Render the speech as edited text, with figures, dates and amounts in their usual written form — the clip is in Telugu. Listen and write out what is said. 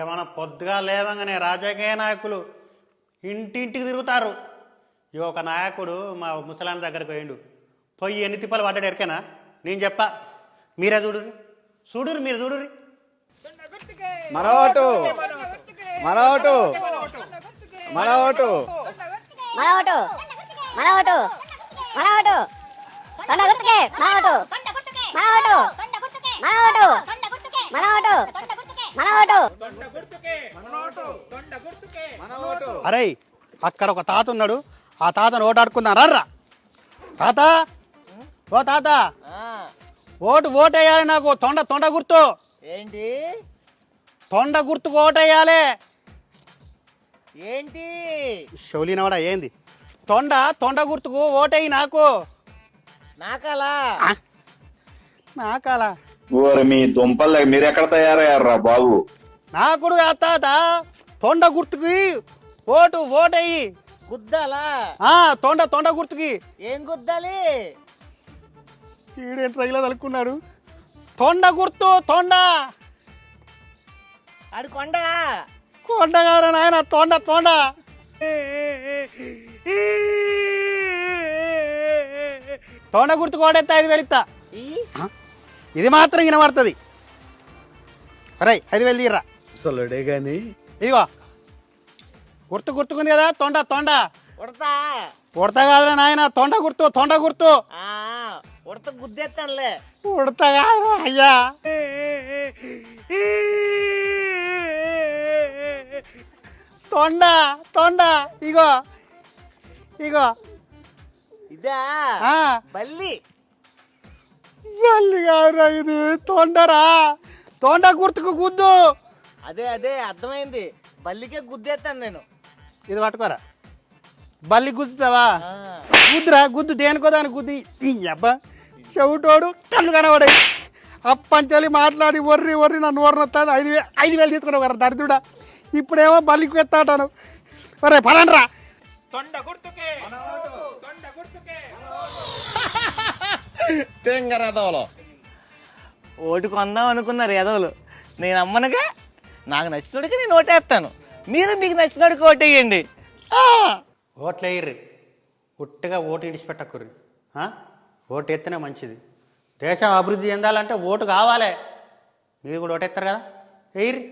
మన పొద్దుగా లేవగానే రాజకీయ నాయకులు ఇంటింటికి తిరుగుతారు. ఇక ఒక నాయకుడు మా ముసలాయన దగ్గరకు పోయిండు. పోయి ఎన్ని తిప్పలు పడ్డాడు ఎరికేనా? నేను చెప్పా, మీరే చూడుర్రి చూడుర్రి మీరు చూడుర్రి. మనోటు మనోటు మనోటు మనోటు మనోటు మనోటు తొండ గుర్తుకే మనోటు మనోటు మనోటు మనోటు మనోటు. అరే అక్కడ ఒక తాత ఉన్నాడు, ఆ తాతను ఓటు ఆడుకుందాం రర్రా. తాత, ఓ తాత, ఓటేయాలి నాకు. తొండ గుర్తు ఏంటి తొండ గుర్తుకు ఓటేయాలి. ఏంటి షౌలినవాడా ఏంది? తొండ గుర్తుకు ఓటేయి నాకు. నాకలా నాకాలా ఓరి మీ దుంపలు మీరెక్కడ తయారయ్యారా బాబు? నాకు తాత తొండ గుర్తుకి ఓటేయి. గుద్దాలా? తొండ గుర్తుకి. ఏం గుద్దాలి? ఈడేంటి రైలో తలుక్కున్నాడు. తొండ గుర్తు తొండ. అది కొండ కాదు నాయన, తొండ. తొండ గుర్తుకు ఓడెత్తా 5,000 ఇస్తా. ఇది మాత్రం వినబడుతుంది. రై 5,000 తీర్రా. అసలుడే గాని ఇదిగో గుర్తుకుంది కదా, తొండ. ఉడతా ఉడత కాదురా నాయన, తొండ గుర్తు. ఉడత గుద్దేస్తానులే. ఉడత కాదు అయ్యా. తొండ ఇగో ఇదా ఆ బల్లి కాదురా, ఇది తొండరా. తొండ గుర్తుకు గుద్దు. అదే అర్థమైంది. బల్లికే గుద్దేస్తాను నేను. ఇది పట్టుకోరా. బల్లి గుద్దుతావా? గుద్దు దేనికో దానికి గుద్ది. ఈ అబ్బా చెవుటోడు కళ్ళు కనబడే అప్పంచలి మాట్లాడి ఒర్రి నన్ను ఓరనొస్తుంది. 5,000 తీసుకున్నావు కదా దరిద్రుడా. ఇప్పుడేమో బల్లికి ఎత్తాటాను. ఒరే పడండ్రా. ఓటు కొందాం అనుకున్నారు ఎదవలు. నేను అమ్మనుగా. నాకు నచ్చినోడికి నేను ఓటేస్తాను. మీరు మీకు నచ్చినోడికి ఓటేయండి. ఓట్లు వేయర్రి, పుట్టిగా ఓటు ఇడిచిపెట్టకుర్రి. ఓటు ఎత్తేనే మంచిది. దేశం అభివృద్ధి చెందాలంటే ఓటు కావాలి. మీరు కూడా ఓటేస్తారు కదా, వేయర్రి.